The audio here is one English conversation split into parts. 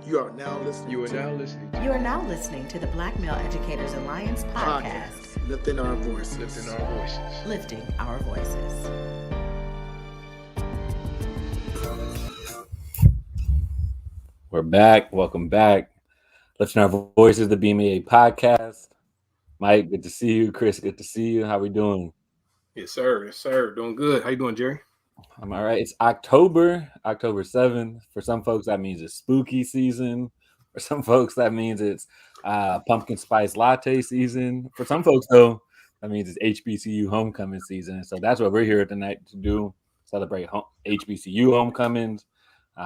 You are now listening. You are now listening to the Black Male Educators Alliance podcast. Lifting our voices. Lifting our voices. We're back. Welcome back. Lifting our voices, the BMEA podcast. Mike, good to see you. Chris, good to see you. How we doing? Yes, sir. Doing good. How you doing, Jerry? I'm all right. It's October 7th. For some folks, that means it's spooky season. For some folks, that means it's pumpkin spice latte season. For some folks, though, that means it's HBCU homecoming season. So that's what we're here tonight to do, celebrate HBCU homecomings.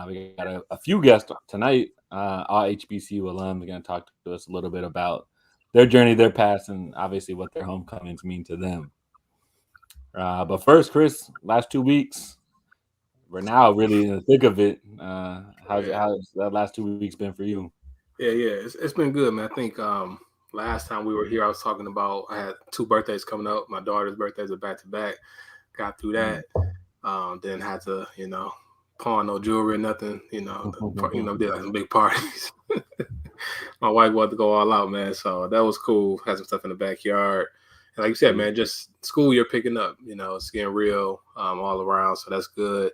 We got a few guests tonight. All HBCU alums are going to talk to us a little bit about their journey, their past, and obviously what their homecomings mean to them. But first, Chris, last 2 weeks, we're now really in the thick of it. How's that last 2 weeks been for you? Yeah. It's been good, man. I think last time we were here, I was talking about I had 2 birthdays coming up. My daughter's birthdays are back to back. Got through that. Then had to, pawn no jewelry or nothing. Did like some big parties. My wife wanted to go all out, man. So that was cool. Had some stuff in the backyard. And like you said, man, just school year picking up. It's getting real all around. So that's good.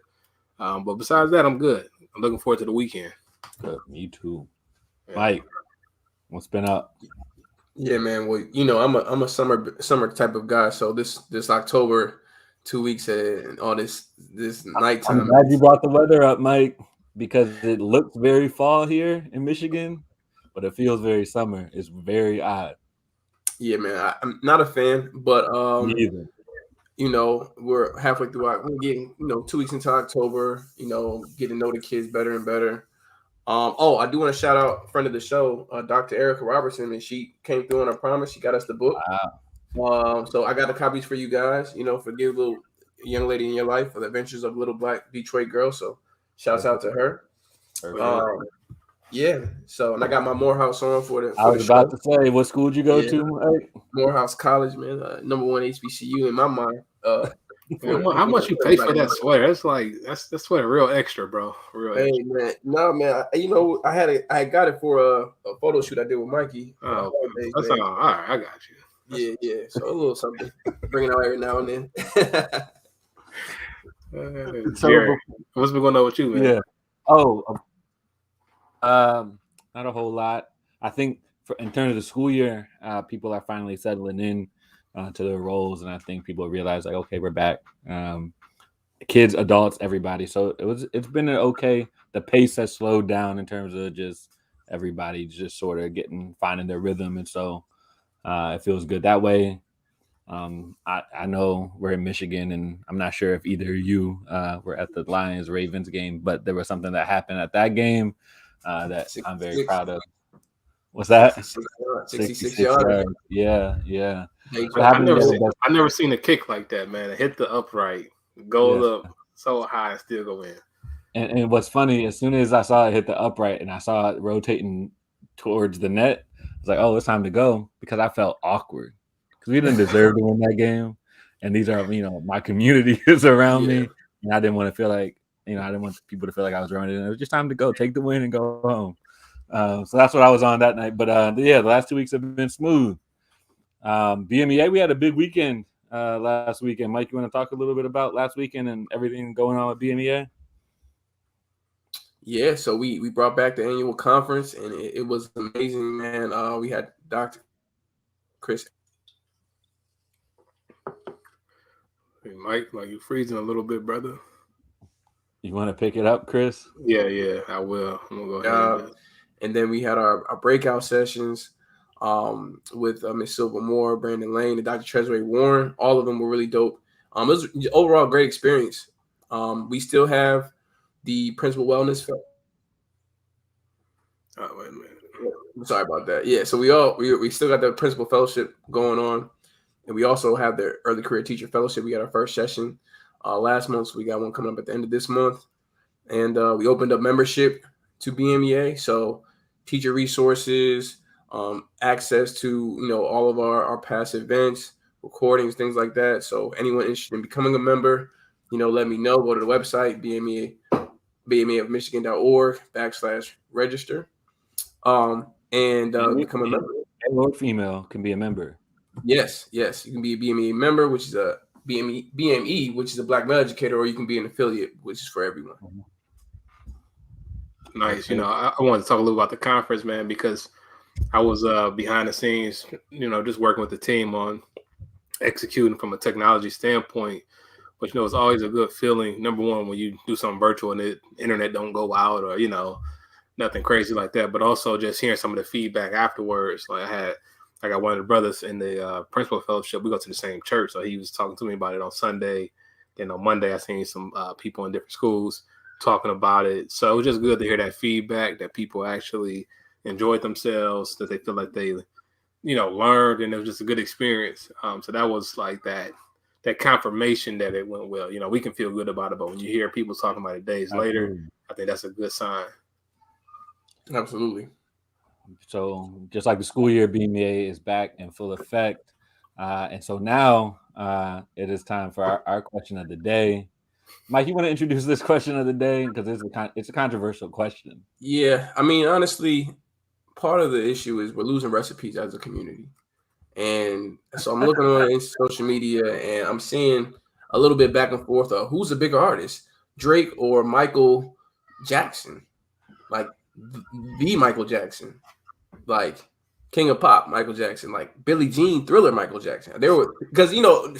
But besides that, I'm good. I'm looking forward to the weekend. Good. Me too. Yeah. Mike, what's been up? Yeah, man. Well, I'm a summer type of guy. So this October, 2 weeks and all this nighttime. I'm glad you brought the weather up, Mike, because it looks very fall here in Michigan, but it feels very summer. It's very odd. Yeah, man. I'm not a fan, but Me either. We're halfway through. We're getting 2 weeks into October. Getting to know the kids better and better. I do want to shout out a friend of the show, Dr. Erica Robertson, and she came through on her promise. She got us the book. Wow. So I got the copies for you guys. For give a little young lady in your life, for the adventures of little black Detroit girl. So shouts out to her. Yeah. So, and I got my Morehouse on for the. I was about to say, what school did you go to, Mike? Morehouse College, man. Number 1 HBCU in my mind. How much you pay for that sweater? That's like that's sweater real extra, bro. Real extra. Man. No, man. I got it for a photo shoot I did with Mikey. Oh, that's all right. I got you. Yeah. So a little something. Bring it out every now and then. Jerry, what's been going on with you, man? Yeah. Not a whole lot. I think in terms of the school year, people are finally settling in to their roles, and I think people realize like, okay, we're back. Kids, adults, everybody. So it's been okay. The pace has slowed down in terms of just everybody just sort of finding their rhythm, and so it feels good that way. I know we're in Michigan, and I'm not sure if either of you were at the Lions-Ravens game, but there was something that happened at that game that I'm very proud of. What's that? 66 yards. Yeah. I've never seen a kick like that, man. It hit the upright, go up so high and still go in. And what's funny, as soon as I saw it hit the upright and I saw it rotating towards the net, I was like, oh, it's time to go, because I felt awkward. Because we didn't deserve to win that game. And these are, my community is around me. And I didn't want to feel like, I didn't want people to feel like I was running it. It was just time to go, take the win and go home. So that's what I was on that night. But the last 2 weeks have been smooth. BMEA, we had a big weekend last weekend. Mike, you want to talk a little bit about last weekend and everything going on with BMEA? Yeah, so we brought back the annual conference, and it was amazing, man. We had Dr. Chris. Hey, Mike, like you're freezing a little bit, brother. You want to pick it up, Chris? Yeah, I will. I'm gonna go ahead. And then we had our breakout sessions with Ms. Silva Moore, Brandon Lane, and Dr. Treasury Warren. All of them were really dope. It was an overall great experience. We still have the Principal Wellness Fellowship. Oh, wait a minute. I'm sorry about that. Yeah, so we still got the Principal Fellowship going on. And we also have the Early Career Teacher Fellowship. We got our first session last month. So we got one coming up at the end of this month. And we opened up membership to BMEA. So teacher resources, access to, all of our past events, recordings, things like that. So anyone interested in becoming a member, let me know. Go to the website, BMEA of Michigan.org/register. and become a member. Male or female can be a member. Yes, you can be a BMEA member, which is a BME, which is a Black male educator, or you can be an affiliate, which is for everyone. Nice. I wanted to talk a little about the conference, man, because I was behind the scenes, just working with the team on executing from a technology standpoint. But it's always a good feeling. Number one, when you do something virtual and the internet don't go out, or nothing crazy like that. But also just hearing some of the feedback afterwards. Like I got one of the brothers in the principal fellowship. We go to the same church, so he was talking to me about it on Sunday. Then on Monday, I seen some people in different schools talking about it. So it was just good to hear that feedback, that people actually enjoyed themselves, that they feel like they, learned, and it was just a good experience. So that was like that confirmation that it went well. We can feel good about it, but when you hear people talking about it days later, I think that's a good sign. Absolutely. So just like the school year, BMEA is back in full effect. And so now it is time for our question of the day. Mike, you want to introduce this question of the day? Because it's a controversial question. Yeah. I mean, honestly, part of the issue is we're losing recipes as a community. And so I'm looking on social media and I'm seeing a little bit back and forth of who's a bigger artist, Drake or Michael Jackson? Like the Michael Jackson, like King of Pop, Michael Jackson, like Billie Jean, Thriller, Michael Jackson. There were, because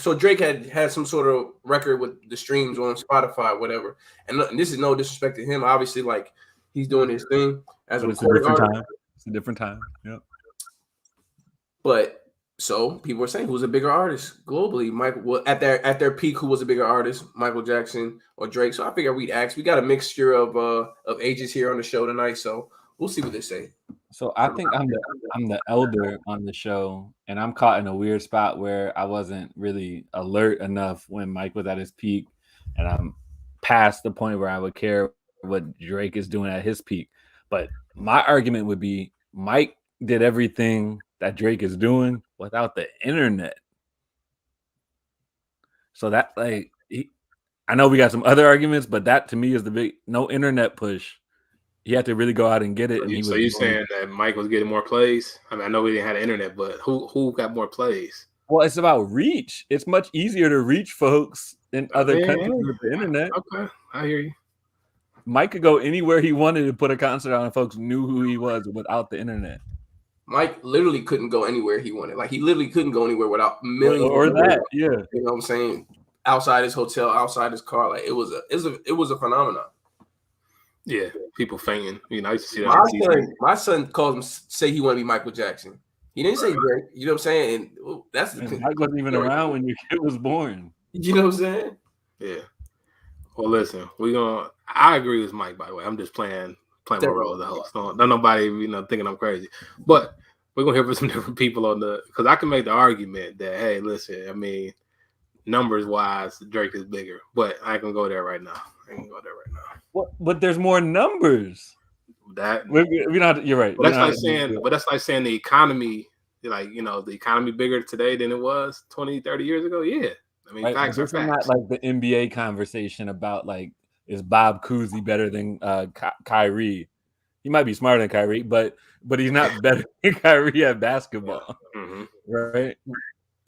so Drake had some sort of record with the streams on Spotify, whatever. And this is no disrespect to him. Obviously, like he's doing his thing as a recording artist. It's a different time. Yeah. But so people were saying who's a bigger artist globally? Michael, at their peak, who was a bigger artist, Michael Jackson or Drake? So I figured we'd ask. We got a mixture of ages here on the show tonight, so we'll see what they say. So I think I'm the elder on the show, and I'm caught in a weird spot where I wasn't really alert enough when Mike was at his peak, and I'm past the point where I would care what Drake is doing at his peak. But my argument would be Mike did everything that Drake is doing without the internet. So that, like, I know we got some other arguments, but that to me is the big no internet push. He had to really go out and get it. So you're saying that Mike was getting more plays? I mean, I know we didn't have the internet, but who got more plays? Well, it's about reach. It's much easier to reach folks in other countries with the internet. Okay, I hear you. Mike could go anywhere he wanted to put a concert on, and folks knew who he was without the internet. Mike literally couldn't go anywhere he wanted. Like he literally couldn't go anywhere without millions. Or that, yeah. You know what I'm saying? Outside his hotel, outside his car, like it was a phenomenon. Yeah, people fainting. I used to see that. My son called him, say he wanted to be Michael Jackson. He didn't say Drake. You know what I'm saying? And that's the Mike wasn't even around when your kid was born. You know what I'm saying? Yeah. Well, listen, I agree with Mike, by the way. I'm just playing my role as a host. Don't nobody, thinking I'm crazy. But we're gonna hear from some different people because I can make the argument that, hey, listen, I mean, numbers wise, Drake is bigger, but I can go there right now. But there's more numbers. You're right. But that's like saying the economy, like, the economy bigger today than it was 20, 30 years ago. Yeah. I mean, facts are facts. Not like the NBA conversation about like, is Bob Cousy better than Kyrie? He might be smarter than Kyrie, but he's not better than Kyrie at basketball. Mm-hmm. Right?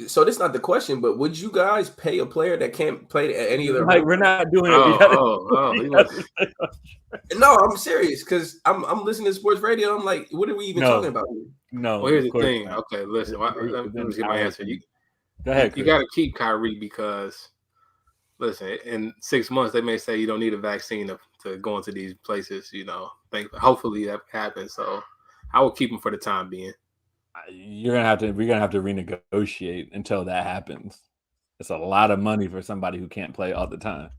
So this is not the question, but would you guys pay a player that can't play at any other? Like, we're not doing it. No, I'm serious because I'm listening to sports radio. I'm like, what are we even talking about here? No. Well, here's the thing. Not. Okay, listen. Let me get my answer. Go ahead. You got to keep Kyrie because, listen, in 6 months they may say you don't need a vaccine to go into these places. Hopefully that happens. So I will keep him for the time being. We're gonna have to renegotiate until that happens. It's a lot of money for somebody who can't play all the time.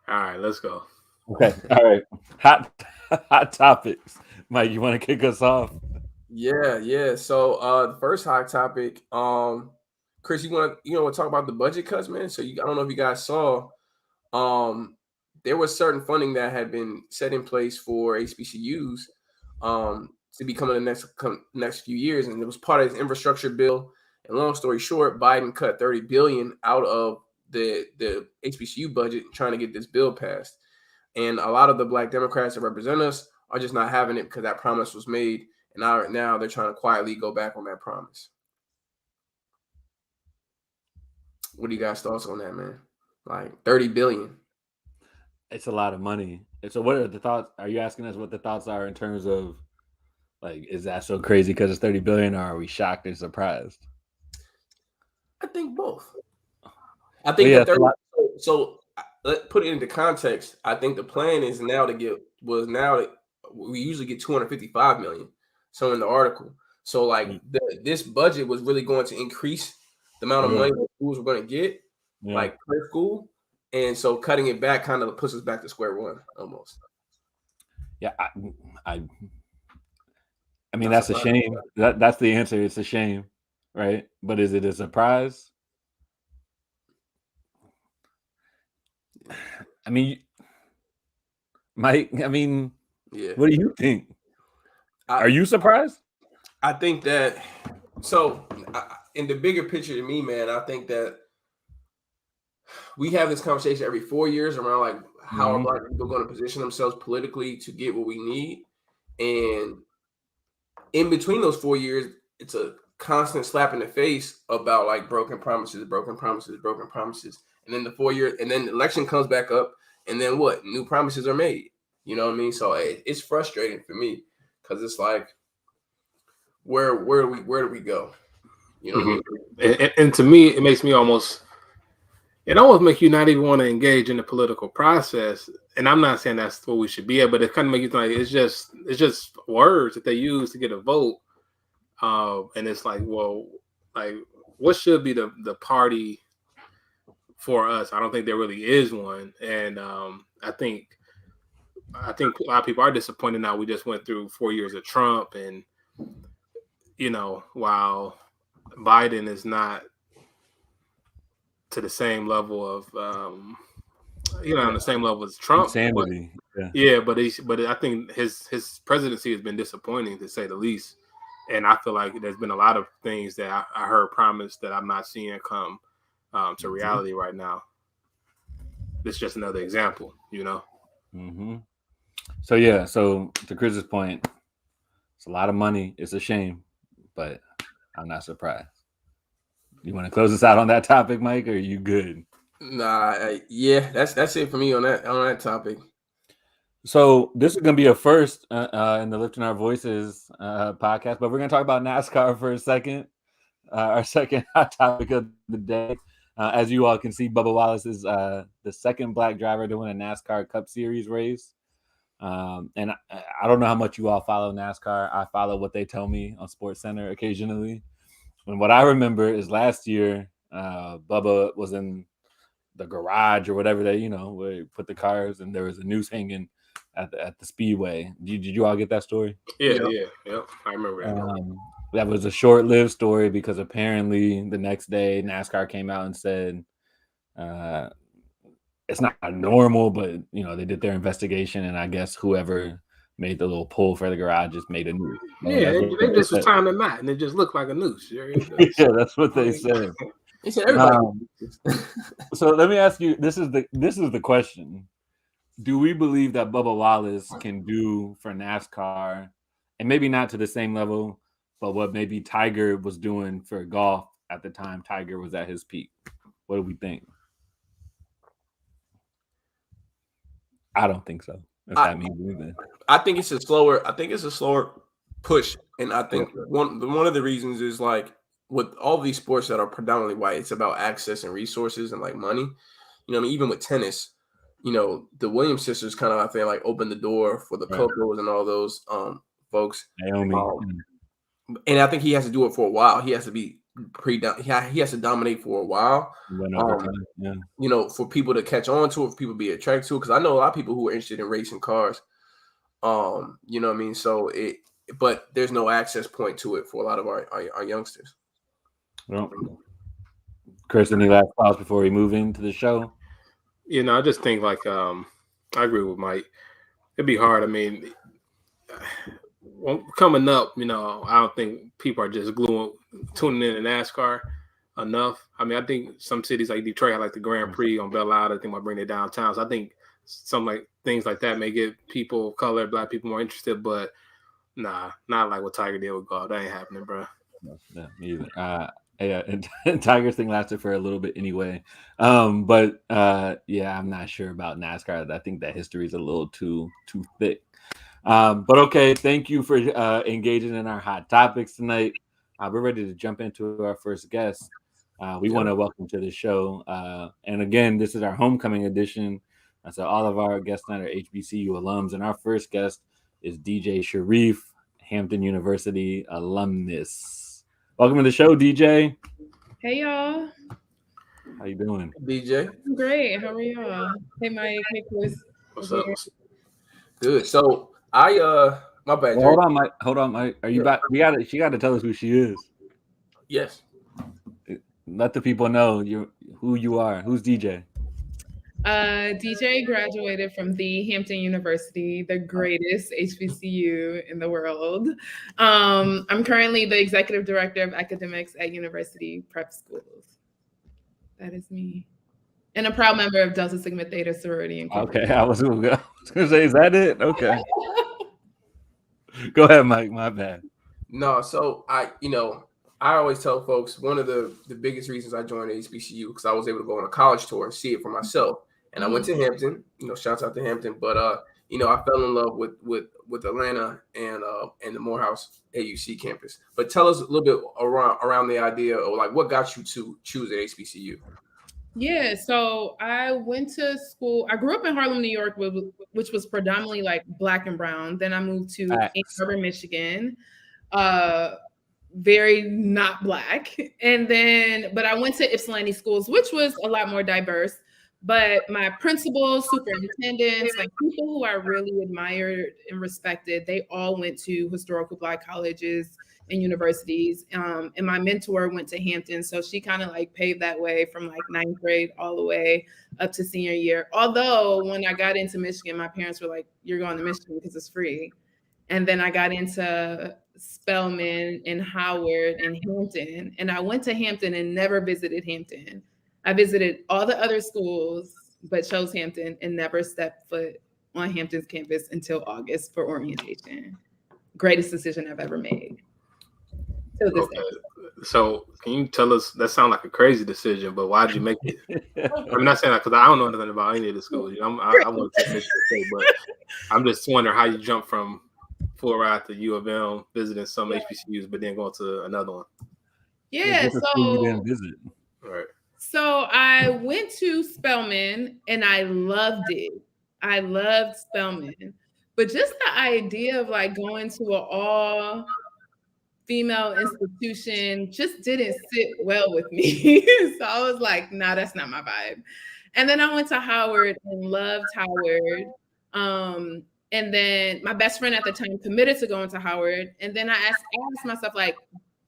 All right, let's go. Okay, all right. Hot topics. Mike, you want to kick us off? Yeah. So the first hot topic, Chris, you want to talk about the budget cuts, man? So I don't know if you guys saw, there was certain funding that had been set in place for HBCUs, to be coming in the next few years, and it was part of his infrastructure bill. And long story short, Biden cut $30 billion out of the HBCU budget trying to get this bill passed. And a lot of the Black Democrats that represent us are just not having it because that promise was made, and now they're trying to quietly go back on that promise. What do you guys' thoughts on that, man? Like $30 billion. It's a lot of money. And so what are the thoughts? Are you asking us what the thoughts are in terms of, like, is that so crazy because it's 30 billion, or are we shocked and surprised? I think both. I think yeah, so let's put it into context. I think the plan is now we usually get 255 million. So in the article. So like this budget was really going to increase the amount of money that schools were going to get, like per school. And so cutting it back kind of puts us back to square one almost. Yeah, I mean, that's a shame. That's the answer. It's a shame, right? But is it a surprise? I mean, Mike, what do you think? Are you surprised? I think that, in the bigger picture to me, man, I think that we have this conversation every 4 years around like how are Black people going to position themselves politically to get what we need. And in between those 4 years, it's a constant slap in the face about like broken promises. And then the 4 year, and then the election comes back up, and then what? New promises are made. You know what I mean? So it's frustrating for me because it's like, where do we go? You know what I mean? And to me, it makes me almost make you not even want to engage in the political process. And I'm not saying that's what we should be at, but it kind of makes you think it's just words that they use to get a vote. And it's like, well, like what should be the party for us? I don't think there really is one. And I think a lot of people are disappointed now. We just went through 4 years of Trump, and while Biden is not to the same level of on the same level as Trump. Insanity. But I think his presidency has been disappointing, to say the least. And I feel like there's been a lot of things that I heard promised that I'm not seeing come to reality right now. This is just another example, So to Chris's point, it's a lot of money. It's a shame, but I'm not surprised. You want to close us out on that topic, Mike, or are you good? Nah, that's it for me on that topic. So this is going to be a first in the Lifting Our Voices podcast, but we're going to talk about NASCAR for a second. Our second hot topic of the day. As you all can see, Bubba Wallace is the second Black driver to win a NASCAR Cup Series race. And I don't know how much you all follow NASCAR. I follow what they tell me on SportsCenter occasionally. And what I remember is last year, Bubba was in the garage or whatever where you put the cars, and there was a noose hanging at the speedway. Did you all get that story? Yeah. I remember that. That was a short-lived story because apparently the next day NASCAR came out and said it's not normal, but they did their investigation, and I guess whoever made the little pull for the garage just made a noose. Yeah, they just was tying the knot, and it just looked like a noose. Yeah, that's what they said. They said everybody. So let me ask you: this is the question. Do we believe that Bubba Wallace can do for NASCAR, and maybe not to the same level, but what maybe Tiger was doing for golf at the time Tiger was at his peak? What do we think? I don't think so. If that means anything. I think it's a slower push, and I think one of the reasons is like with all these sports that are predominantly white, it's about access and resources and like money. Even with tennis, the Williams sisters kind of, I feel like, opened the door for the Cocos and all those folks. Naomi. And I think he has to do it for a while. He has to be he has to dominate for a while. For people to catch on to it, for people to be attracted to it. Because I know a lot of people who are interested in racing cars. You know what I mean? So but there's no access point to it for a lot of our youngsters. Well, Chris, any last thoughts before we move into the show? I just think like I agree with Mike. It'd be hard. I mean, coming up, I don't think people are just tuning in to NASCAR enough. I mean, I think some cities like Detroit have like the Grand Prix on Belle Isle. I think might bring it downtown. So I think some like things like that may get people of color, Black people more interested, but nah, not like what Tiger did with golf. That ain't happening, bro. No, me either. Yeah, and Tigers thing lasted for a little bit anyway. But yeah, I'm not sure about NASCAR. I think that history is a little too thick. But okay, thank you for engaging in our hot topics tonight. We're ready to jump into our first guest. We want to welcome to the show. And again, this is our homecoming edition. So all of our guests tonight are HBCU alums. And our first guest is DJ Cherif, Hampton University alumnus. Welcome to the show, DJ. Hey, y'all. How you doing? DJ. I'm great. How are y'all? Hey, Mike. Hey, Chris. What's up? Good. So my bad. Well, hold on, Mike. Are you back? She got to tell us who she is. Yes. Let the people know who you are. Who's DJ? DJ graduated from the Hampton University, the greatest HBCU in the world. I'm currently the executive director of academics at University Prep Schools. That is me. And a proud member of Delta Sigma Theta Sorority Incorporated. Okay, I was gonna say, is that it? Okay. Go ahead, Mike. My bad. No, so I always tell folks one of the biggest reasons I joined HBCU because I was able to go on a college tour and see it for myself. And I went to Hampton, shouts out to Hampton. But I fell in love with Atlanta and the Morehouse AUC campus. But tell us a little bit around the idea of like what got you to choose an HBCU. Yeah, so I went to school. I grew up in Harlem, New York, which was predominantly like Black and brown. Then I moved to Ann Arbor, Michigan, very not Black. But I went to Ypsilanti schools, which was a lot more diverse. But my principals, superintendents, like people who I really admired and respected, they all went to historical Black colleges and universities. And my mentor went to Hampton. So she kind of like paved that way from like 9th grade all the way up to senior year. Although when I got into Michigan, my parents were like, you're going to Michigan because it's free. And then I got into Spelman and Howard and Hampton. And I went to Hampton and never visited Hampton. I visited all the other schools, but chose Hampton and never stepped foot on Hampton's campus until August for orientation. Greatest decision I've ever made. Okay. So can you tell us, that sounds like a crazy decision, but why did you make it? I'm not saying that because I don't know nothing about any of the schools. I want to take Michigan, but I'm just wondering how you jump from full ride to U of M, visiting some HBCUs, but then going to another one. Yeah, so you didn't visit. All right. So I went to Spelman and I loved it. I loved Spelman. But just the idea of like going to an all female institution just didn't sit well with me. So I was like, nah, that's not my vibe. And then I went to Howard and loved Howard. And then my best friend at the time committed to going to Howard. And then I asked myself, like,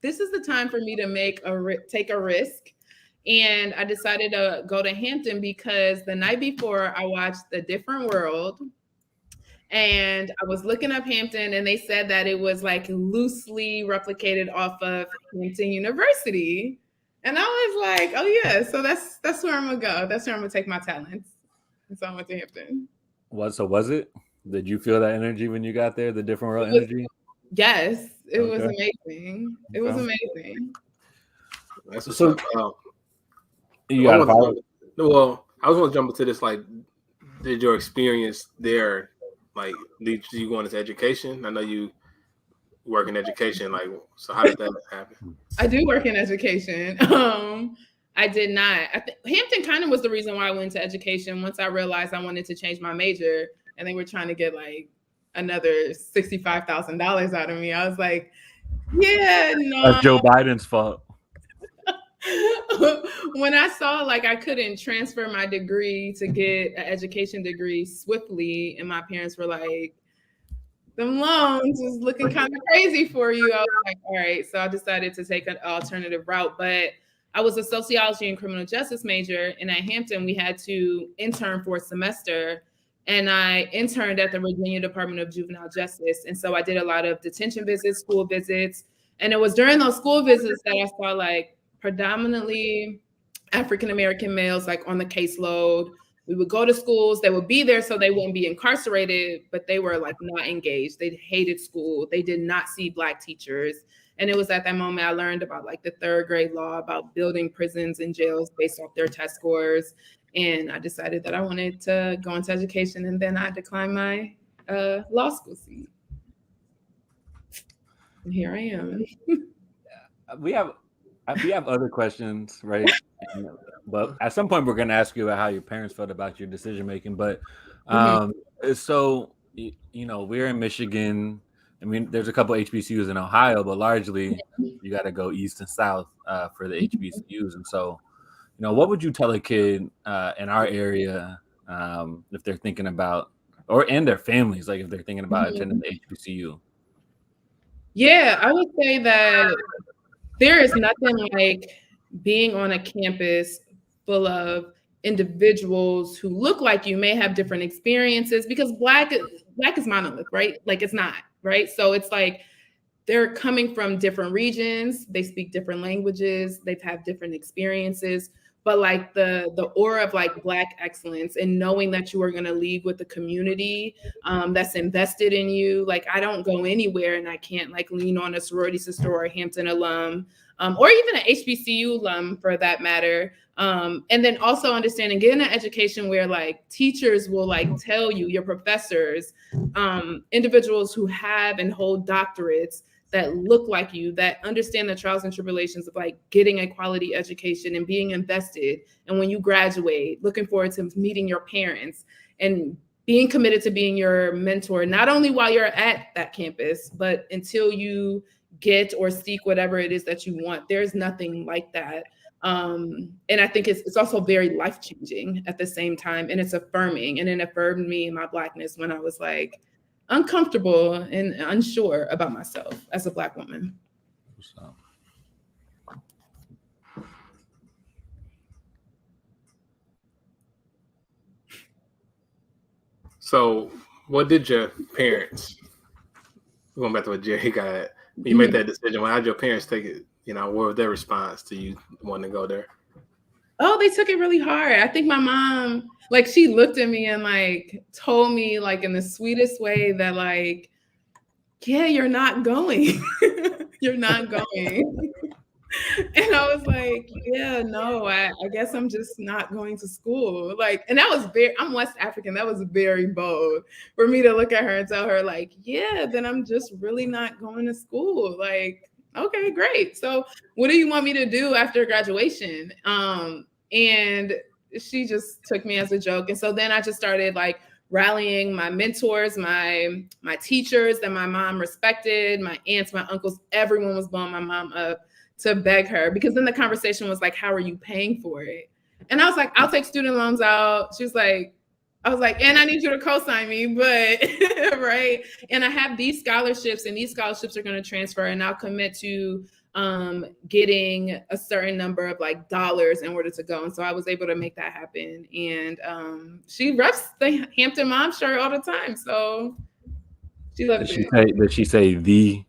this is the time for me to take a risk. And I decided to go to Hampton because the night before I watched A Different World. And I was looking up Hampton and they said that it was like loosely replicated off of Hampton University. And I was like, oh yeah, so that's where I'm gonna go. That's where I'm gonna take my talents. And so I went to Hampton. So was it? Did you feel that energy when you got there? The Different World energy? Yes, it was amazing. It was amazing. That's what's so. up. You got well, I was going to jump into this. Like, did your experience there, like, did you go into education? I know you work in education. Like, so how did that happen? I do work in education. I did not. Hampton kind of was the reason why I went into education. Once I realized I wanted to change my major, and they were trying to get like another $65,000 out of me. I was like, yeah, no. That's Joe Biden's fault. When I saw like I couldn't transfer my degree to get an education degree swiftly, and my parents were like, "Them loans is looking kind of crazy for you." I was like, "All right," so I decided to take an alternative route. But I was a sociology and criminal justice major, and at Hampton we had to intern for a semester, and I interned at the Virginia Department of Juvenile Justice, and so I did a lot of detention visits, school visits, and it was during those school visits that I saw like predominantly African-American males like on the caseload, We would go to schools. They would be there so they wouldn't be incarcerated, but they were like not engaged. They hated school. They did not see Black teachers. And it was at that moment I learned about like the third grade law about building prisons and jails based off their test scores. And I decided that I wanted to go into education, and then I declined my law school seat. And here I am. We have other questions, right? But at some point we're going to ask you about how your parents felt about your decision making. But so we're in Michigan. I mean, there's a couple HBCUs in Ohio, but largely you got to go east and south for the HBCUs. And so, what would you tell a kid in our area if they're thinking about, and their families, like if they're thinking about attending the HBCU? Yeah, I would say that there is nothing like being on a campus full of individuals who look like you, may have different experiences, because Black is monolith, right? Like it's not, right? So it's like they're coming from different regions, they speak different languages, they've had different experiences, but like the aura of like Black excellence and knowing that you are going to leave with the community that's invested in you. Like I don't go anywhere and I can't like lean on a sorority sister or a Hampton alum or even an HBCU alum for that matter. And then also understanding, getting an education where like teachers will like tell you, your professors, individuals who have and hold doctorates that look like you, that understand the trials and tribulations of like getting a quality education and being invested. And when you graduate, looking forward to meeting your parents and being committed to being your mentor, not only while you're at that campus, but until you get or seek whatever it is that you want. There's nothing like that. And I think it's also very life-changing at the same time. And it's affirming, and it affirmed me in my Blackness when I was like, uncomfortable and unsure about myself as a Black woman. So what did your parents, going back to what Jerry got at, you made that decision, how did your parents take it? What was their response to you wanting to go there? Oh, they took it really hard. I think my mom, like, she looked at me and like told me like in the sweetest way that like, yeah, you're not going. You're not going. And I was like, yeah, no, I guess I'm just not going to school. Like, and that was I'm West African. That was very bold for me to look at her and tell her like, yeah, then I'm just really not going to school. Like, okay, great. So what do you want me to do after graduation? And she just took me as a joke. And so then I just started like rallying my mentors, my teachers that my mom respected, my aunts, my uncles, everyone was blowing my mom up to beg her, because then the conversation was like, how are you paying for it? And I was like, I'll take student loans out. She was like, I was like, and I need you to co-sign me, but right. And I have these scholarships, and these scholarships are going to transfer, and I'll commit to getting a certain number of like dollars in order to go. And so I was able to make that happen. And she reps the Hampton Mom shirt all the time. So she loves it. Did she say the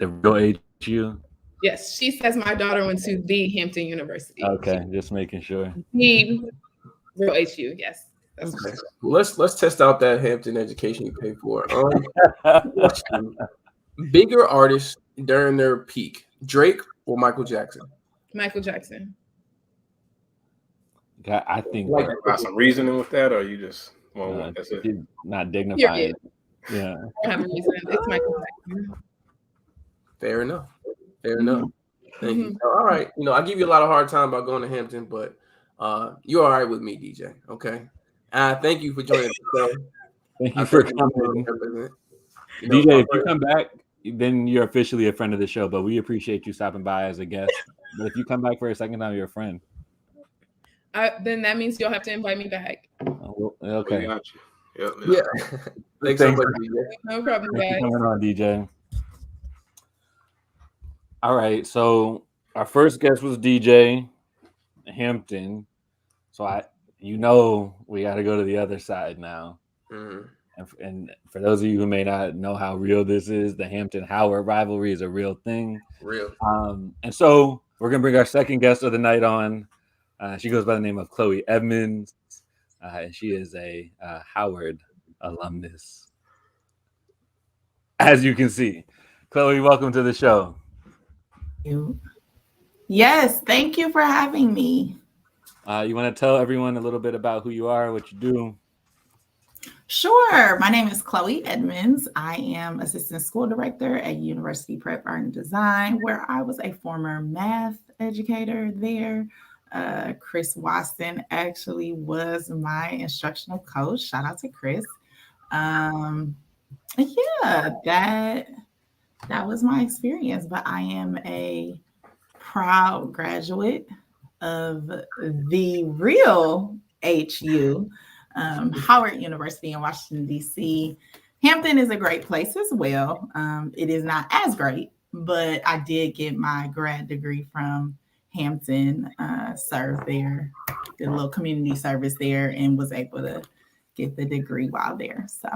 real HU? Yes, she says my daughter went to the Hampton University. Okay, just making sure. The real HU, yes. Okay. Let's test out that Hampton education you pay for. Bigger artists during their peak, Drake or Michael Jackson? Michael Jackson. I think like got some reasoning with that, or you just that's it? Not dignified. Yeah. I have a reason. It's Michael Jackson. Fair enough. Thank you. All right. I give you a lot of hard time about going to Hampton, but you're all right with me, DJ. Okay. Thank you for joining the show. Thank you for coming. DJ, if you come back, then you're officially a friend of the show, but we appreciate you stopping by as a guest. But if you come back for a second time, you're a friend. Then that means you'll have to invite me back. Okay. We got you. Yeah. Thanks so much, DJ. No problem, guys. Thanks for coming on, DJ. All right. So our first guest was DJ Hampton. So we got to go to the other side now. Mm-hmm. And for those of you who may not know how real this is, the Hampton-Howard rivalry is a real thing. Real. And so we're going to bring our second guest of the night on. She goes by the name of Chloe Edmonds. and she is a Howard alumnus. As you can see, Chloe, welcome to the show. Yes, thank you for having me. You want to tell everyone a little bit about who you are, what you do? Sure. My name is Chloe Edmonds. I am assistant school director at University Prep Art and Design, where I was a former math educator there. Chris Watson actually was my instructional coach. Shout out to Chris. Yeah, that was my experience, but I am a proud graduate of the real HU, Howard University in Washington, D.C. Hampton is a great place as well. It is not as great, but I did get my grad degree from Hampton, served there, did a little community service there, and was able to get the degree while there. So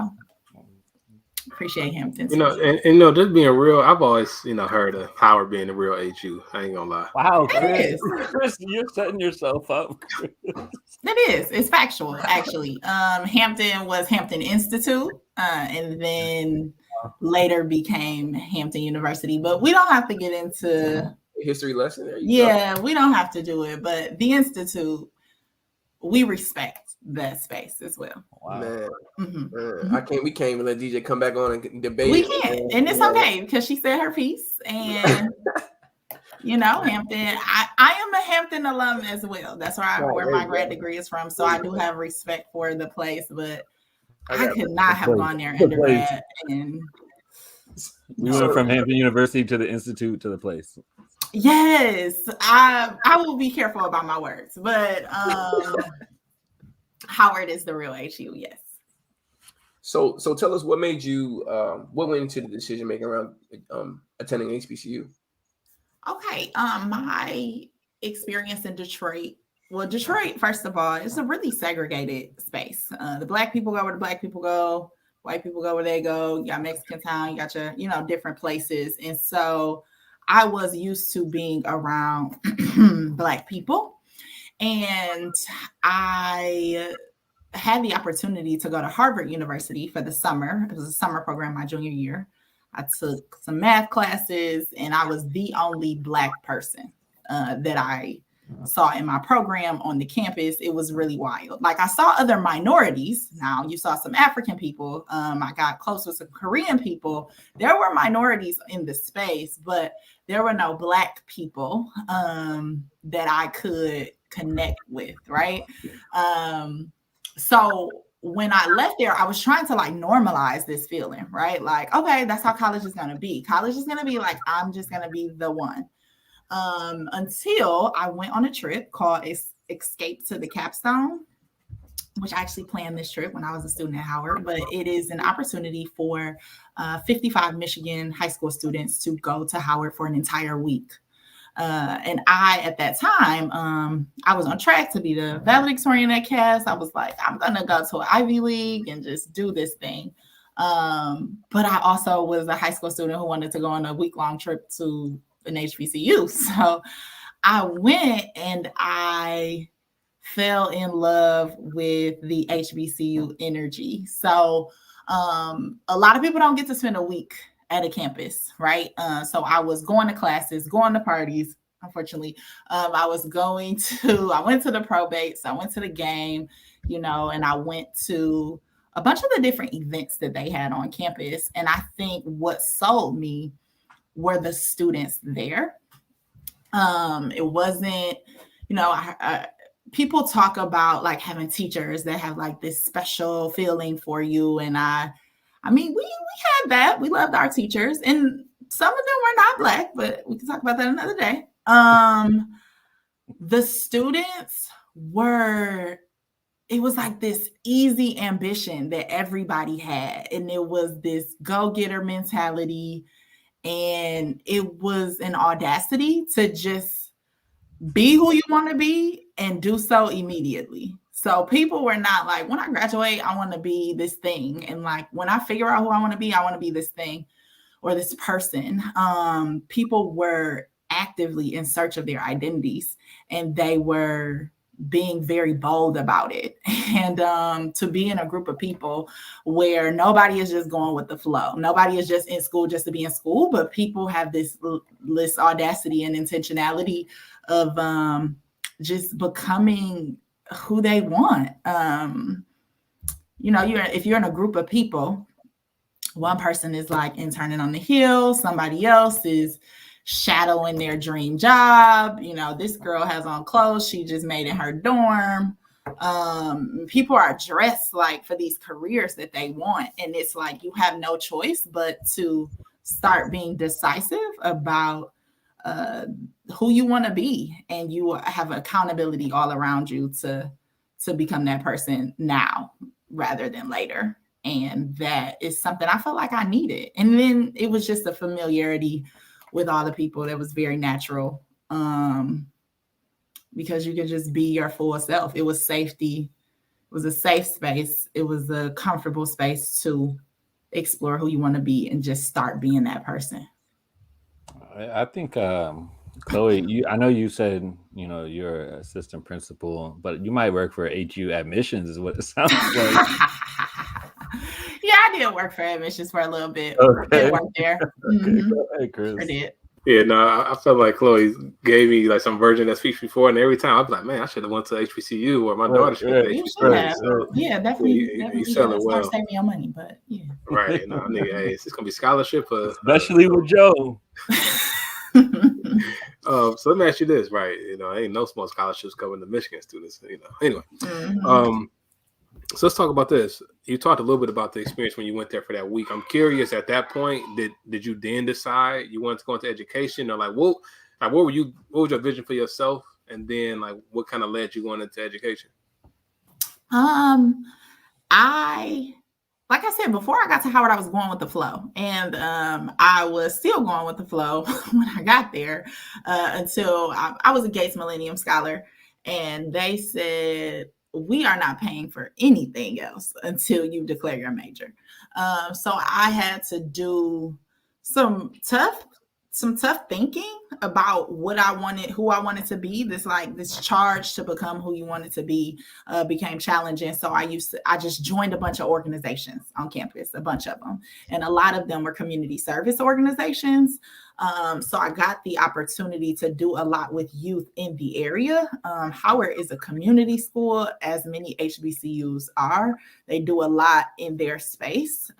appreciate Hampton. And just being real, I've always, heard of Howard being the real HU. I ain't gonna lie. Wow, Chris, you're setting yourself up. It is. It's factual, actually. Hampton was Hampton Institute, and then later became Hampton University. But we don't have to get into history lesson. We don't have to do it. But the Institute, we respect that space as well. Wow. Man, we can't even let DJ come back on and debate. We can't, and it's okay because she said her piece, and Hampton. I am a Hampton alum as well. That's where my grad degree is from. So I do have respect for the place, but I could not have gone there undergrad. And we went from Hampton University to the Institute to the place. Yes, I will be careful about my words, but Howard is the real HU, yes. So tell us what made you what went into the decision making around attending HBCU? Okay, my experience in Detroit. Well, Detroit, first of all, is a really segregated space. The Black people go where the Black people go, white people go where they go. You got Mexican town, you got your different places, and so I was used to being around Black people. And I had the opportunity to go to Harvard University for the summer. It was a summer program my junior year. I took some math classes, and I was the only Black person that I saw in my program on the campus. It was really wild. Like, I saw other minorities. Now, you saw some African people. I got close with some Korean people. There were minorities in the space, but there were no Black people that I could connect with, right? So when I left there, I was trying to normalize this feeling, right? Like, okay, that's how college is going to be. College is going to be like, I'm just going to be the one. Until I went on a trip called Escape to the Capstone, which I actually planned this trip when I was a student at Howard, but it is an opportunity for 55 Michigan high school students to go to Howard for an entire week. And I, at that time, I was on track to be the valedictorian at CAS. I was like, I'm going to go to an Ivy League and just do this thing. But I also was a high school student who wanted to go on a week-long trip to an HBCU. So I went and I fell in love with the HBCU energy. So a lot of people don't get to spend a week at a campus, right? So I was going to classes, going to parties. Unfortunately, I went to the probates, I went to the game, and I went to a bunch of the different events that they had on campus. And I think what sold me were the students there. It wasn't, people talk about having teachers that have this special feeling for you. And we had that. We loved our teachers, and some of them were not Black, but we can talk about that another day. The students it was this easy ambition that everybody had. And it was this go-getter mentality. And it was an audacity to just be who you want to be and do so immediately. So people were not like, when I graduate, I want to be this thing. And when I figure out who I want to be this thing or this person. People were actively in search of their identities, and they were being very bold about it, and to be in a group of people where nobody is just going with the flow. Nobody is just in school just to be in school, but people have this audacity and intentionality of just becoming who they want. If you're in a group of people, one person is like interning on the Hill, somebody else is shadowing their dream job. This girl has on clothes she just made in her dorm. People are dressed like for these careers that they want, and it's like you have no choice but to start being decisive about who you want to be, and you have accountability all around you to become that person now rather than later. And that is something I felt like I needed. And then it was just a familiarity with all the people that was very natural, because you could just be your full self. It was safety. It was a safe space. It was a comfortable space to explore who you want to be and just start being that person. I think, Chloe, I know you said, you're assistant principal, but you might work for HU admissions is what it sounds like. Yeah, I did work for admissions for a little bit. Okay. Did work there. Mm-hmm. Hey, Chris. I did. Yeah, no, I felt like Chloe gave me like some version of that speech before, and every time I'd be like, man, I should have went to HBCU, or my daughter should have went to HBCU. So, yeah, definitely. You sell it well. Save me your money, but yeah. Right. No, I mean, hey, is this gonna be scholarship? Especially with Joe. So let me ask you this, right? Ain't no small scholarships coming to Michigan students. Anyway. Mm-hmm. So let's talk about this. You talked a little bit about the experience when you went there for that week. I'm curious, at that point, did you then decide you wanted to go into education, or what was your vision for yourself, and then what kind of led you going into education? Like I said, before I got to Howard, I was going with the flow, and I was still going with the flow when I got there until I was a Gates Millennium Scholar, and they said, we are not paying for anything else until you declare your major. So I had to do some tough thinking about what I wanted, who I wanted to be. This charge to become who you wanted to be became challenging. So I just joined a bunch of organizations on campus, a bunch of them. And a lot of them were community service organizations. So I got the opportunity to do a lot with youth in the area. Howard is a community school, as many HBCUs are. They do a lot in their space.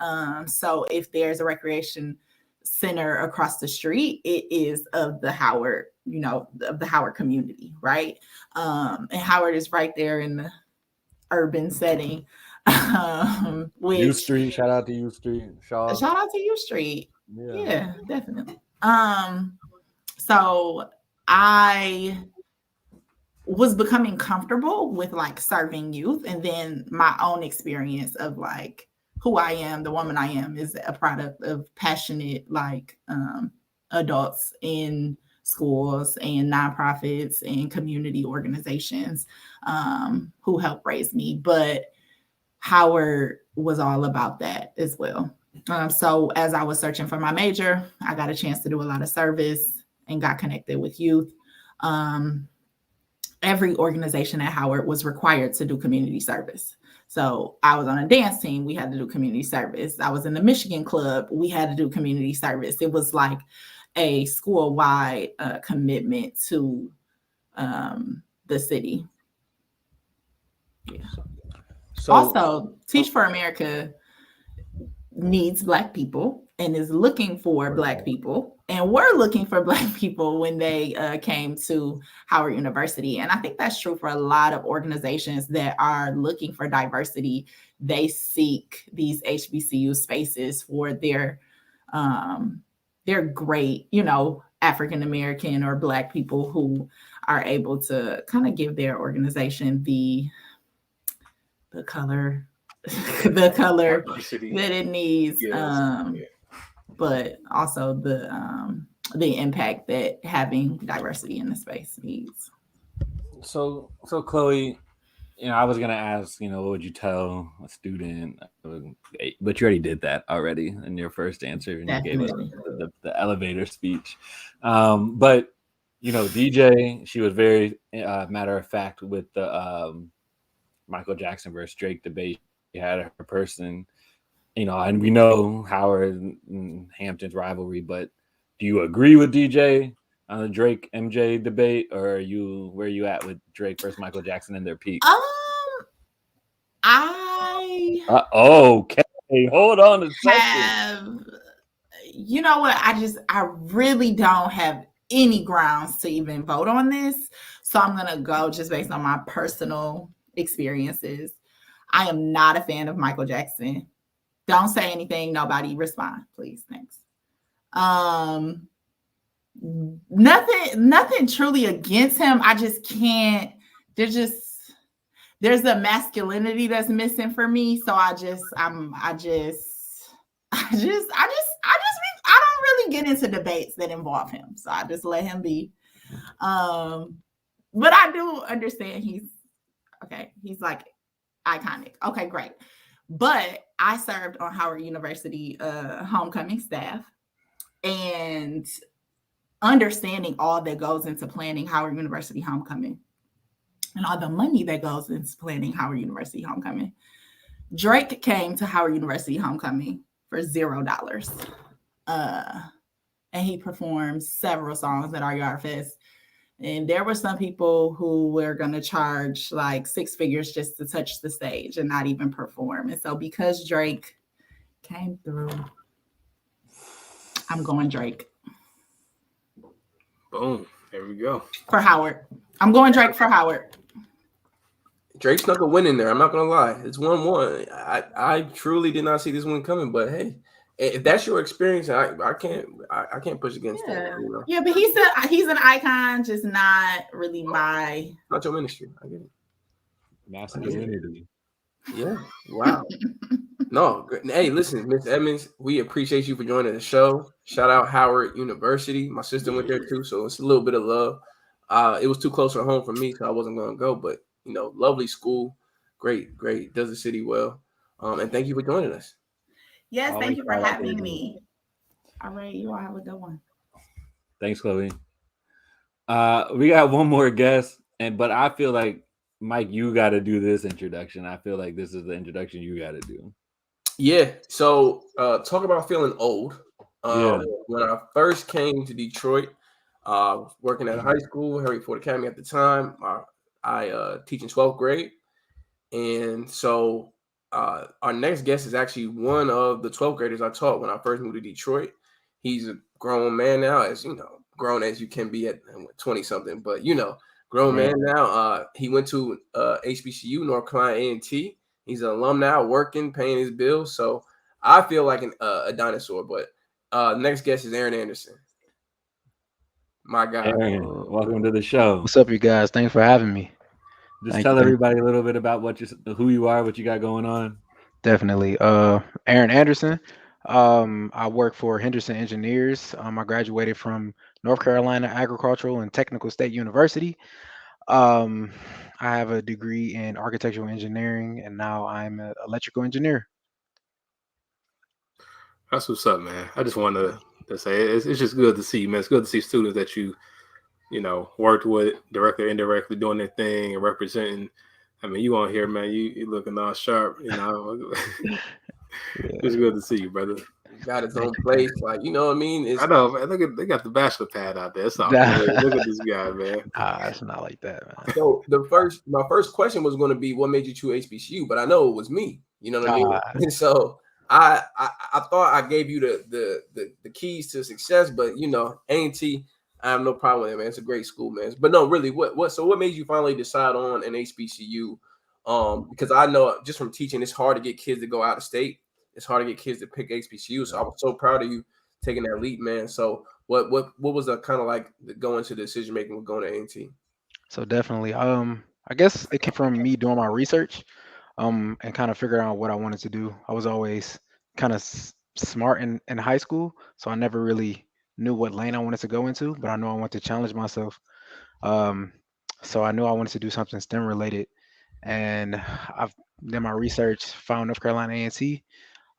So if there's a recreation center across the street, it is of the Howard, of the Howard community, right? And Howard is right there in the urban setting. U Street, shout out to U Street. Shout out to U Street. Yeah, definitely. So I was becoming comfortable with serving youth, and then my own experience of who I am, the woman I am, is a product of passionate adults in schools and nonprofits and community organizations who helped raise me. But Howard was all about that as well. So as I was searching for my major, I got a chance to do a lot of service and got connected with youth. Every organization at Howard was required to do community service. So I was on a dance team, we had to do community service. I was in the Michigan Club, we had to do community service. It was like a school-wide commitment to the city. Yeah. So, also, Teach for America needs Black people and is looking for Black people. And we're looking for Black people when they came to Howard University. And I think that's true for a lot of organizations that are looking for diversity. They seek these HBCU spaces for their great, African-American or Black people who are able to kind of give their organization the color that it needs, but also the impact that having diversity in the space needs. So Chloe, I was gonna ask, what would you tell a student? But you already did that already in your first answer, and you gave us the elevator speech. But DJ, she was very matter of fact with the Michael Jackson versus Drake debate. She had her person, and we know Howard and Hampton's rivalry, but do you agree with DJ on the Drake MJ debate, or where are you at with Drake versus Michael Jackson in their peak? I Okay, hold on a second. have, you know what? I really don't have any grounds to even vote on this. So I'm going to go just based on my personal experiences. I am not a fan of Michael Jackson. Don't say anything. Nobody respond, please. Thanks. Nothing truly against him. I just can't. There's a masculinity that's missing for me. So I don't really get into debates that involve him. So I just let him be. But I do understand he's like iconic. Okay, great. But I served on Howard University homecoming staff, and understanding all that goes into planning Howard University homecoming and all the money that goes into planning Howard University homecoming. Drake came to Howard University homecoming for $0. And he performed several songs at our Yard Fest. And there were some people who were going to charge like 6 figures just to touch the stage and not even perform. And so because Drake came through, I'm going Drake. Boom. There we go. For Howard. I'm going Drake for Howard. Drake snuck a win in there. I'm not gonna lie. It's 1-1. I truly did not see this one coming, but hey, if that's your experience, I can't push against that. Yeah, but he's an icon, just not really not your ministry. I get it. Masculinity. Yeah. Wow. No. Hey, listen, Miss Edmonds, we appreciate you for joining the show. Shout out Howard University. My sister went there too, so it's a little bit of love. It was too close to home for me, so I wasn't going to go. But lovely school, great, does the city well. And thank you for joining us. Yes, thank you for having me. All right, you all have a good one. Thanks, Chloe. We got one more guest, but I feel like Mike, you got to do this introduction. I feel like this is the introduction you got to do. Yeah. So talk about feeling old. When I first came to Detroit, working at a high school, Henry Ford Academy at the time, I teach in 12th grade. And so our next guest is actually one of the 12th graders I taught when I first moved to Detroit. He's a grown man now, as grown as you can be at 20 something, but grown man now. He went to HBCU, North Carolina A&T. He's an alum now, working, paying his bills. So I feel like a dinosaur. But next guest is Aaron Anderson. My guy. Aaron, welcome to the show. What's up, you guys? Thanks for having me. Just tell everybody a little bit about who you are, what you got going on. Definitely. Aaron Anderson. I work for Henderson Engineers. I graduated from North Carolina Agricultural and Technical State University. I have a degree in architectural engineering, and now I'm an electrical engineer. That's what's up, man. I just wanted to say it's just good to see, man. It's good to see students that you worked with directly or indirectly doing their thing and representing. I mean, you on here, man. You looking all sharp, It's good to see you, brother. Got his own place, like what I mean. I know, man. Look at they got the bachelor pad out there. It's all good. Look at this guy, man. It's not like that, man. So my first question was going to be, what made you choose HBCU? But I know it was me. You know what I mean? And so I thought I gave you the keys to success, but A&T, I have no problem with it, man. It's a great school, man. But no, really, what made you finally decide on an HBCU? Because I know just from teaching, it's hard to get kids to go out of state. It's hard to get kids to pick HBCU. So I was so proud of you taking that leap, man. So what was the kind of like going to the decision making with going to A&T? So definitely, I guess it came from me doing my research, and kind of figuring out what I wanted to do. I was always kind of smart in high school, so I never really knew what lane I wanted to go into, but I know I wanted to challenge myself. So I knew I wanted to do something STEM related, and I've done my research, found North Carolina A&T.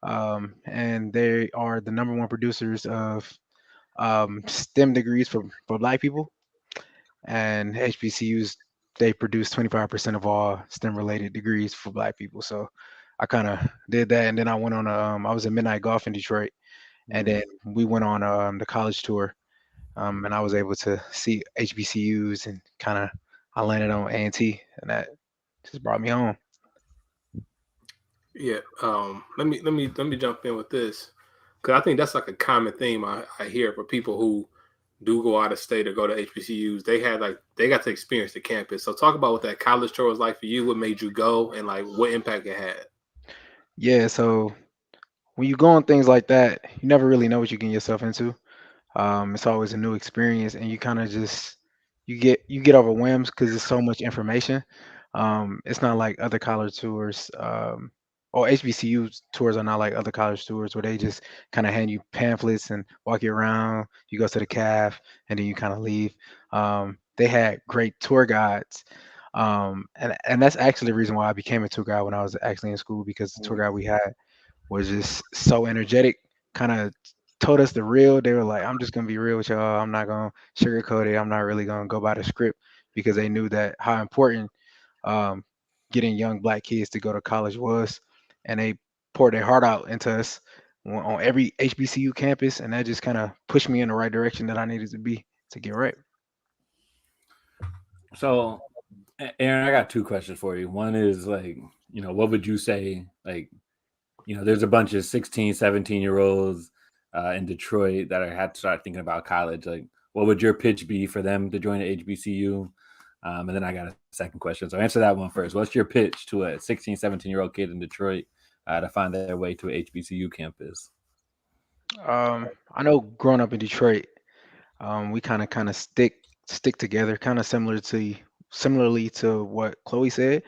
And they are the #1 producers of STEM degrees for Black people. and HBCUs they produce 25% of all STEM related degrees for Black people. So I kind of did that, and then I went on I was in Midnight Golf in Detroit, and then we went on the college tour, and I was able to see HBCUs and kind of I landed on A&T, and that just brought me home. Yeah. Let me jump in with this because I think that's like a common theme I hear for people who do go out of state or go to HBCUs. They got to experience the campus. So talk about what that college tour was like for you. What made you go, and like what impact it had. Yeah, so when you go on things like that, you never really know what you're getting yourself into. It's always a new experience, and you kind of just you get overwhelmed because there's so much information. It's not like other college tours, or HBCU tours are not like other college tours where they just kind of hand you pamphlets and walk you around. You go to the caf, and then you kind of leave. They had great tour guides, and that's actually the reason why I became a tour guide when I was actually in school, because the tour guide we had was just so energetic, kind of told us the real. They were like, I'm just gonna be real with y'all. I'm not gonna sugarcoat it. I'm not really gonna go by the script, because they knew that how important um, getting young Black kids to go to college was, and they poured their heart out into us on every HBCU campus, and that just kind of pushed me in the right direction that I needed to be to get right. So, Aaron, I got two questions for you. One is like, what would you say? Like, there's a bunch of 16, 17-year-olds in Detroit that are had to start thinking about college. Like, what would your pitch be for them to join the HBCU? And then I got a second question. So answer that one first. What's your pitch to a 16, 17-year-old kid in Detroit to find their way to a HBCU campus? I know growing up in Detroit, we kind of stick together, kind of similarly to what Chloe said.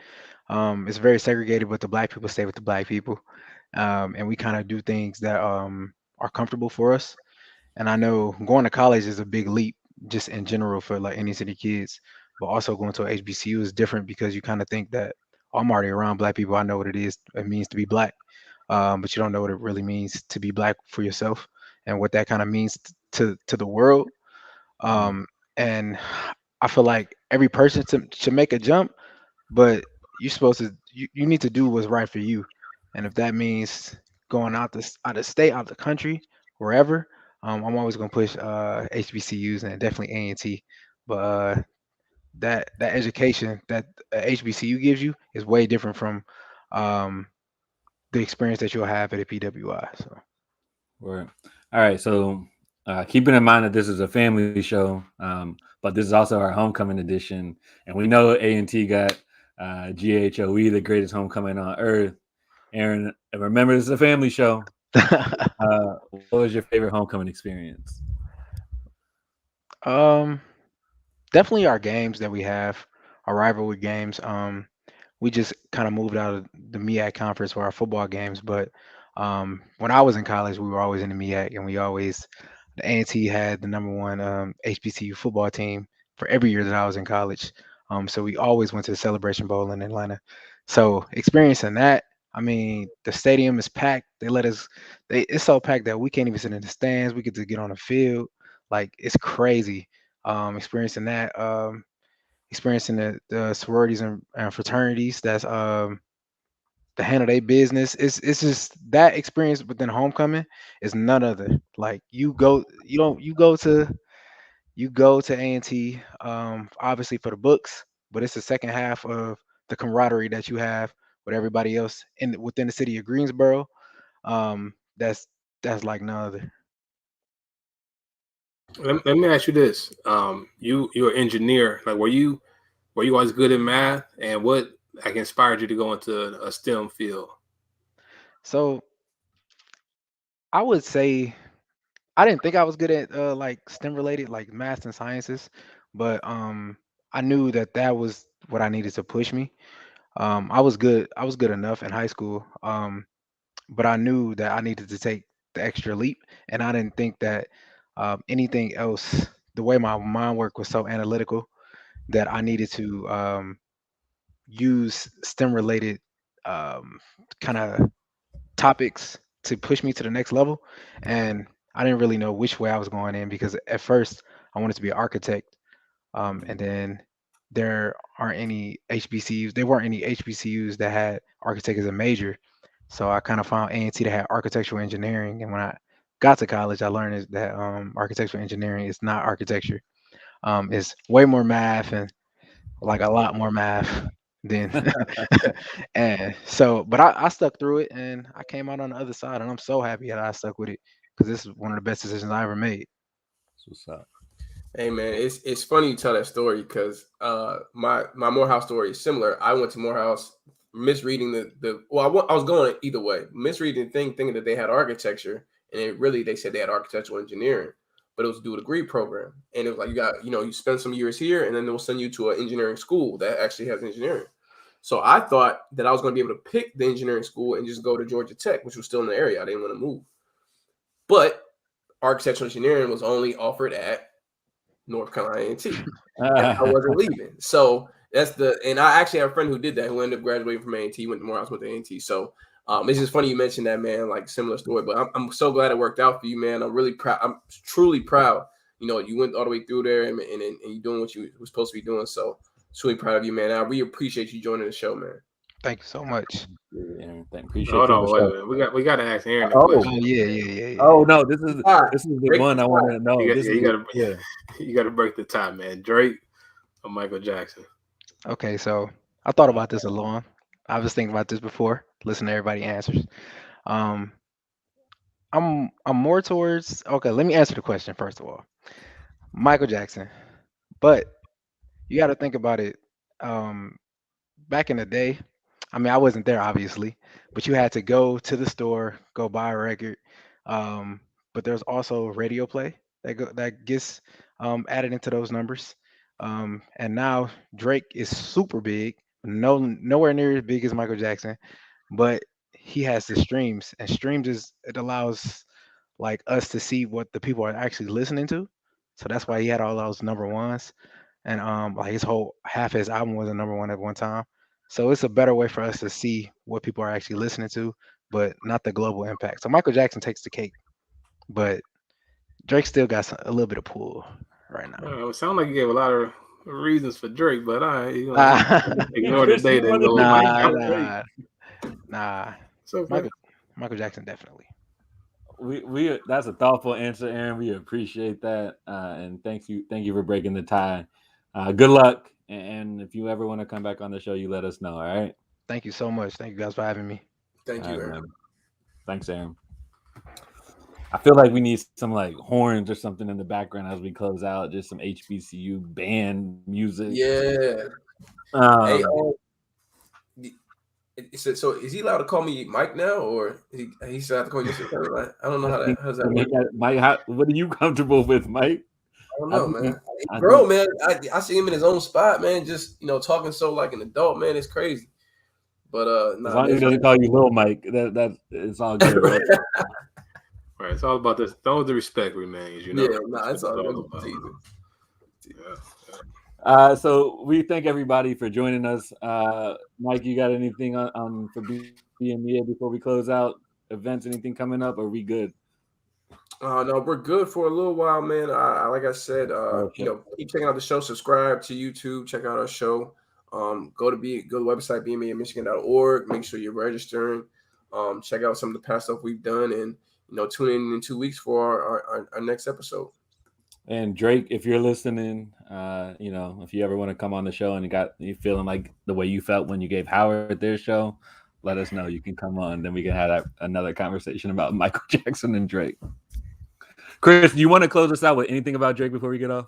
It's very segregated, but the Black people stay with the Black people, and we kind of do things that are comfortable for us. And I know going to college is a big leap just in general for like any city kids, but also going to a HBCU is different because you kind of think that, "Oh, I'm already around Black people. I know what it means to be Black," but you don't know what it really means to be Black for yourself and what that kind of means to the world. And I feel like every person should make a jump, but you need to do what's right for you. And if that means going out of state, out of the country, wherever, I'm always gonna push HBCUs and definitely A&T. But that education that HBCU gives you is way different from um, the experience that you'll have at a PWI. So Right. All right. So keeping in mind that this is a family show, but this is also our homecoming edition, and we know A&T got GHOE, the greatest homecoming on earth. Aaron, remember this is a family show. What was your favorite homecoming experience? um, definitely our games that we have, our rivalry games. We just kind of moved out of the MEAC conference for our football games, but when I was in college, we were always in the MEAC, and the A&T had the number one HBCU football team for every year that I was in college. So we always went to the Celebration Bowl in Atlanta. So experiencing that, I mean, the stadium is packed. It's so packed that we can't even sit in the stands. We get to get on the field. Like it's crazy. Experiencing that. Experiencing the sororities and fraternities that's to handle their business. It's just that experience within homecoming is none other. Like you go to A&T, obviously for the books, but it's the second half of the camaraderie that you have with everybody else within the city of Greensboro. Um, that's that's like none other. Let me ask you this: you're an engineer. Like, were you always good in math, and what like inspired you to go into a STEM field? So I would say I didn't think I was good at like STEM related, like math and sciences, but I knew that that was what I needed to push me. I was good. I was good enough in high school, but I knew that I needed to take the extra leap, and I didn't think that anything else. The way my mind work was so analytical that I needed to use STEM related um, kind of topics to push me to the next level. And I didn't really know which way I was going in because at first I wanted to be an architect. And then there aren't any HBCUs. There weren't any HBCUs that had architect as a major. So I kind of found A&T that had architectural engineering. And when I got to college, I learned is that architectural engineering is not architecture. It's way more math and like a lot more math than and so but I stuck through it and I came out on the other side and I'm so happy that I stuck with it because this is one of the best decisions I ever made. What's up? Hey man, it's funny you tell that story because my Morehouse story is similar. I went to Morehouse misreading the I was going either way, misreading the thing, thinking that they had architecture, and they said they had architectural engineering, but it was due to degree program, and it was like you spend some years here, and then they'll send you to an engineering school that actually has engineering. So I thought that I was going to be able to pick the engineering school and just go to Georgia Tech, which was still in the area. I didn't want to move, but architectural engineering was only offered at North Carolina A&T, and I wasn't leaving. So and I actually have a friend who did that, who ended up graduating from A&T, went to Morehouse, went to A&T. So it's just funny you mentioned that, man, like similar story, but I'm so glad it worked out for you, man. I'm really proud. I'm truly proud. You went all the way through there and you're doing what you were supposed to be doing. So truly proud of you, man. I really appreciate you joining the show, man. Thank you so much. Appreciate Hold you. on, wait. We got to ask Aaron a Oh question. yeah. Oh no, this is the one I wanted to know. You got to break the tie, man. Drake or Michael Jackson? Okay, so I thought about this alone. I was thinking about this before. Listen to everybody answers. I'm more towards. Okay, let me answer the question first of all. Michael Jackson, but you got to think about it. Back in the day, I mean, I wasn't there obviously, but you had to go to the store, go buy a record. But there's also radio play that gets added into those numbers. And now Drake is super big, nowhere near as big as Michael Jackson, but he has the streams, and it allows like us to see what the people are actually listening to. So that's why he had all those number ones, and like his whole half his album was a number one at one time. So it's a better way for us to see what people are actually listening to, but not the global impact. So Michael Jackson takes the cake, but Drake still got a little bit of pull right now. It sounds like you gave a lot of reasons for Drake, but ignore the data and go Nah. So Michael Jackson definitely. We that's a thoughtful answer, Aaron. We appreciate that, and thank you for breaking the tie. Good luck, and if you ever want to come back on the show, you let us know. All right. Thank you so much. Thank you guys for having me. Thank you, Aaron. Thanks, Aaron. I feel like we need some like horns or something in the background as we close out. Just some HBCU band music. Yeah. So is he allowed to call me Mike now, or he still have to call you? I don't know how's that work. Mike, what are you comfortable with, Mike? I don't know, man. Bro, man, I see him in his own spot, man. Just talking so like an adult, man. It's crazy. But as long as he doesn't call you Lil Mike, that it's all good. Right? Right, it's all about this. Don't the respect remains, Yeah, it's all about. Yeah. So we thank everybody for joining us. Mike, you got anything on for BMEA before we close out? Events, anything coming up? Or are we good? No, we're good for a little while, man. Like I said, keep checking out the show. Subscribe to YouTube. Check out our show. Go to the website BMEAMichigan.org. Make sure you're registering. Check out some of the past stuff we've done, and tune in 2 weeks for our next episode. And Drake, if you're listening, if you ever want to come on the show and you feeling like the way you felt when you gave Howard their show, let us know. You can come on. Then we can have another conversation about Michael Jackson and Drake. Chris, do you want to close us out with anything about Drake before we get off?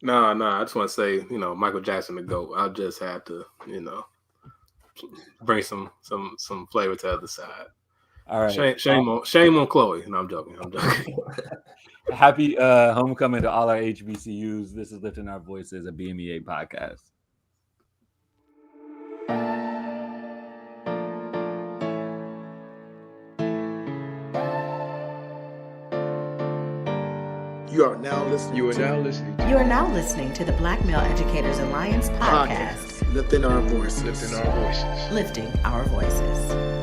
No. I just want to say, Michael Jackson the GOAT. I'll just have to, bring some flavor to the other side. All right. Shame on Chloe. No, I'm joking. Happy homecoming to all our HBCUs. This is Lifting Our Voices, a BMEA podcast. You are now listening to the Black Male Educators Alliance podcast. Lifting our voices. Lifting our voices.